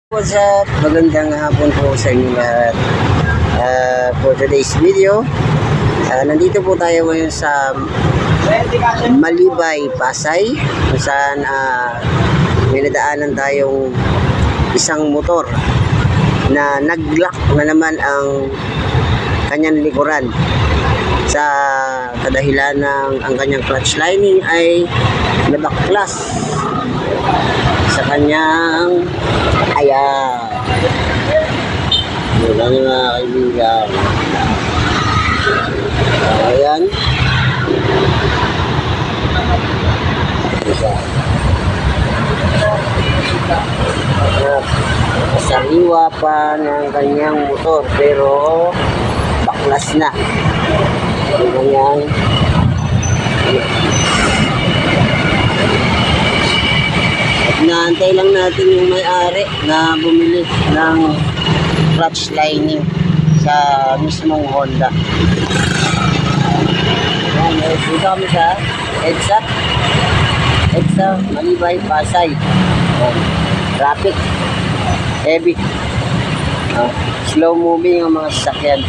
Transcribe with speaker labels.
Speaker 1: What's up? Magandang hapon po sa inyo lahat. For today's video, nandito po tayo ngayon sa Malibay, Pasay, kung saan may nadaanan tayong isang motor na nag-lock na naman ang kanyang likuran sa kadahilan ng ang kanyang clutch lining ay nabaklas sa kanyang ayan. Yun lang mga kaibigan. Ayan. Sariwa pa ng kanyang motor pero baklas na yung kanyang at naantay lang natin yung may-ari na bumili ng clutch lining sa mismong Honda. Ayan, dito kami sa EDSA Malibay, Pasay. Traffic heavy, slow moving ang mga sasakyan.